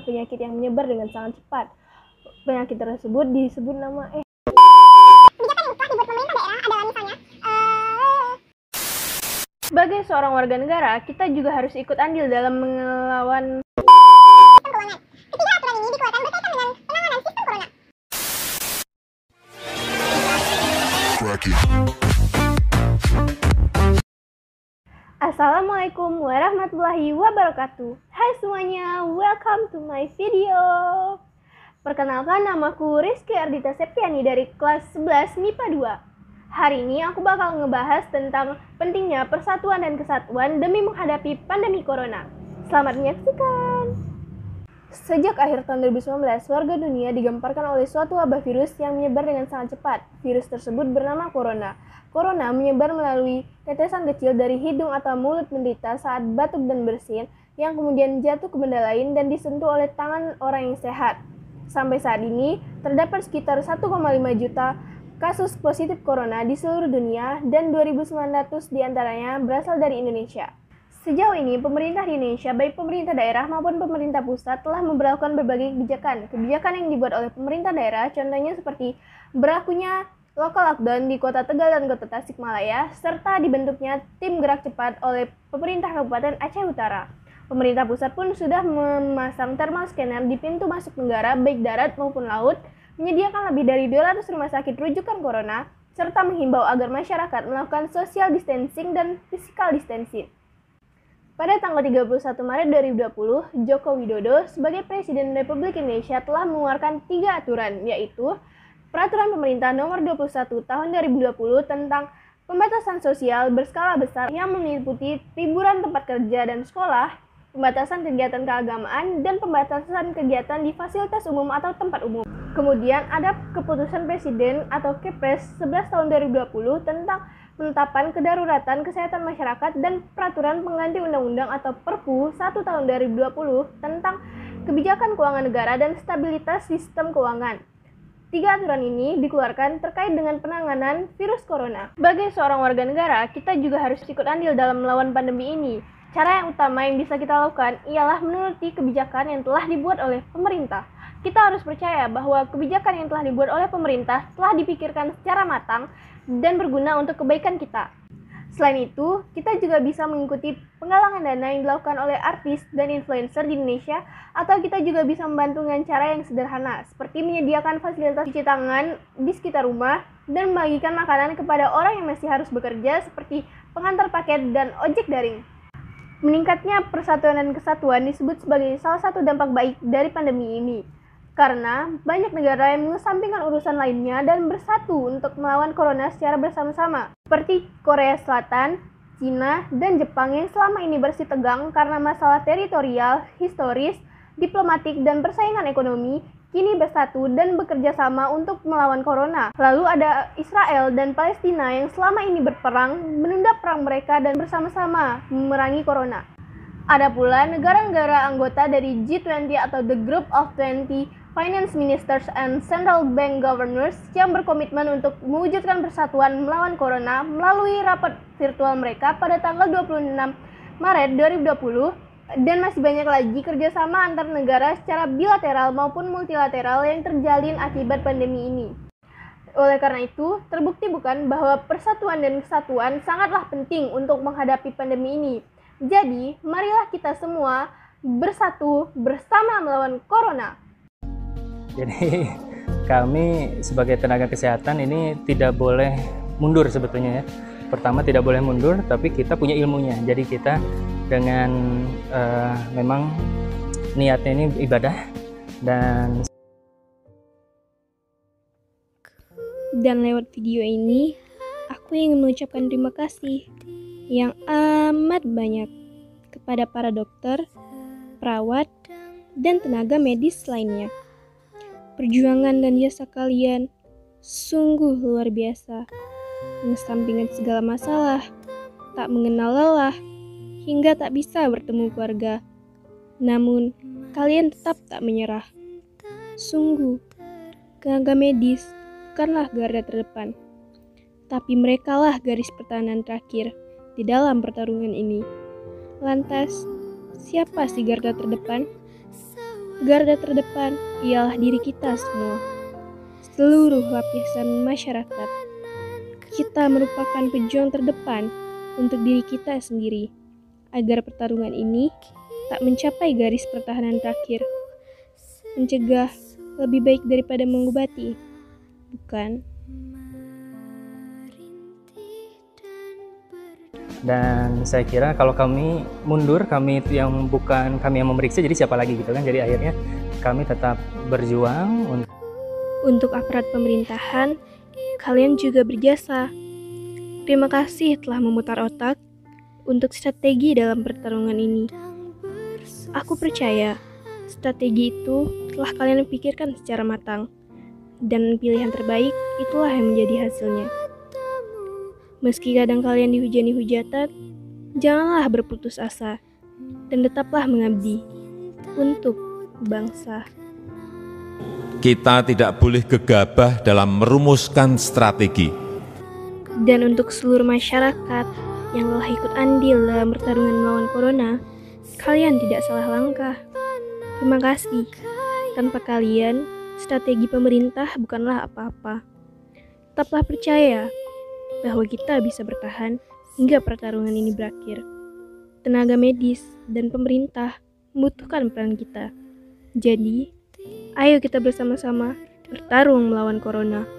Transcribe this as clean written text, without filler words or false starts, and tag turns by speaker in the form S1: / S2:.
S1: penyakit yang menyebar dengan sangat cepat. Penyakit tersebut disebut nama Sebagai seorang warga negara, kita juga harus ikut andil dalam melawan
S2: keuangan. Ketiga aturan ini dikeluarkan berkaitan dengan penanganan sistem corona.
S1: Assalamualaikum warahmatullahi wabarakatuh. Hai semuanya, welcome to my video. Perkenalkan, namaku Rizky Ardita Septiani dari kelas 11 MIPA 2. Hari ini aku bakal ngebahas tentang pentingnya persatuan dan kesatuan demi menghadapi pandemi corona. Selamat menyaksikan. Sejak akhir tahun 2019, warga dunia digemparkan oleh suatu wabah virus yang menyebar dengan sangat cepat. Virus tersebut bernama corona. Corona menyebar melalui tetesan kecil dari hidung atau mulut penderita saat batuk dan bersin, yang kemudian jatuh ke benda lain dan disentuh oleh tangan orang yang sehat. Sampai saat ini, terdapat sekitar 1,5 juta kasus positif corona di seluruh dunia dan 2.900 diantaranya berasal dari Indonesia. Sejauh ini, pemerintah di Indonesia, baik pemerintah daerah maupun pemerintah pusat, telah memberlakukan berbagai kebijakan. Kebijakan yang dibuat oleh pemerintah daerah, contohnya seperti berlakunya local lockdown di Kota Tegal dan Kota Tasikmalaya, serta dibentuknya tim gerak cepat oleh pemerintah Kabupaten Aceh Utara. Pemerintah pusat pun sudah memasang thermal scanner di pintu masuk negara, baik darat maupun laut, menyediakan lebih dari 200 rumah sakit rujukan corona, serta menghimbau agar masyarakat melakukan social distancing dan physical distancing. Pada tanggal 31 Maret 2020, Joko Widodo sebagai Presiden Republik Indonesia telah mengeluarkan 3 aturan, yaitu Peraturan Pemerintah Nomor 21 Tahun 2020 tentang pembatasan sosial berskala besar yang meliputi liburan tempat kerja dan sekolah, pembatasan kegiatan keagamaan, dan pembatasan kegiatan di fasilitas umum atau tempat umum. Kemudian ada Keputusan Presiden atau Kepres 11 tahun 2020 tentang penetapan kedaruratan kesehatan masyarakat dan Peraturan Pengganti Undang-Undang atau Perpu 1 tahun 2020 tentang kebijakan keuangan negara dan stabilitas sistem keuangan. 3 aturan ini dikeluarkan terkait dengan penanganan virus corona. Sebagai seorang warga negara, kita juga harus ikut andil dalam melawan pandemi ini. Cara yang utama yang bisa kita lakukan ialah menuruti kebijakan yang telah dibuat oleh pemerintah. Kita harus percaya bahwa kebijakan yang telah dibuat oleh pemerintah telah dipikirkan secara matang dan berguna untuk kebaikan kita. Selain itu, kita juga bisa mengikuti penggalangan dana yang dilakukan oleh artis dan influencer di Indonesia, atau kita juga bisa membantu dengan cara yang sederhana, seperti menyediakan fasilitas cuci tangan di sekitar rumah dan membagikan makanan kepada orang yang masih harus bekerja seperti pengantar paket dan ojek daring. Meningkatnya persatuan dan kesatuan disebut sebagai salah satu dampak baik dari pandemi ini. Karena banyak negara yang mengesampingkan urusan lainnya dan bersatu untuk melawan corona secara bersama-sama. Seperti Korea Selatan, Cina, dan Jepang yang selama ini bersitegang karena masalah teritorial, historis, diplomatik, dan persaingan ekonomi, kini bersatu dan bekerja sama untuk melawan corona. Lalu ada Israel dan Palestina yang selama ini berperang, menunda perang mereka dan bersama-sama memerangi corona. Ada pula negara-negara anggota dari G20 atau The Group of 20 Finance Ministers and Central Bank Governors yang berkomitmen untuk mewujudkan persatuan melawan corona melalui rapat virtual mereka pada tanggal 26 Maret 2020, dan masih banyak lagi kerjasama antar negara secara bilateral maupun multilateral yang terjalin akibat pandemi ini. Oleh karena itu, terbukti bukan bahwa persatuan dan kesatuan sangatlah penting untuk menghadapi pandemi ini. Jadi, marilah kita semua bersatu bersama melawan corona.
S3: Jadi kami sebagai tenaga kesehatan ini tidak boleh mundur sebetulnya ya. Pertama tidak boleh mundur, tapi kita punya ilmunya. Jadi kita dengan memang niatnya ini ibadah dan
S1: lewat video ini aku ingin mengucapkan terima kasih yang amat banyak kepada para dokter, perawat, dan tenaga medis lainnya. Perjuangan dan jasa kalian sungguh luar biasa, mengesampingkan segala masalah, tak mengenal lelah, hingga tak bisa bertemu keluarga. Namun, kalian tetap tak menyerah. Sungguh, tenaga medis bukanlah garda terdepan, tapi merekalah garis pertahanan terakhir di dalam pertarungan ini. Lantas, siapa sih garda terdepan? Garda terdepan ialah diri kita semua, seluruh lapisan masyarakat. Kita merupakan pejuang terdepan untuk diri kita sendiri, agar pertarungan ini tak mencapai garis pertahanan terakhir. Mencegah lebih baik daripada mengobati, bukan?
S3: Dan saya kira kalau kami mundur, kami itu yang bukan kami yang memeriksa, jadi siapa lagi gitu kan. Jadi akhirnya kami tetap berjuang.
S1: Untuk aparat pemerintahan, kalian juga berjasa. Terima kasih telah memutar otak untuk strategi dalam pertarungan ini. Aku percaya strategi itu telah kalian pikirkan secara matang, dan pilihan terbaik itulah yang menjadi hasilnya. Meski kadang kalian dihujani hujatan, janganlah berputus asa, dan tetaplah mengabdi untuk bangsa.
S4: Kita tidak boleh gegabah dalam merumuskan strategi.
S1: Dan untuk seluruh masyarakat yang telah ikut andil dalam pertarungan melawan corona, kalian tidak salah langkah. Terima kasih. Tanpa kalian, strategi pemerintah bukanlah apa-apa. Tetaplah percaya bahwa kita bisa bertahan hingga pertarungan ini berakhir. Tenaga medis dan pemerintah membutuhkan peran kita. Jadi, ayo kita bersama-sama bertarung melawan corona.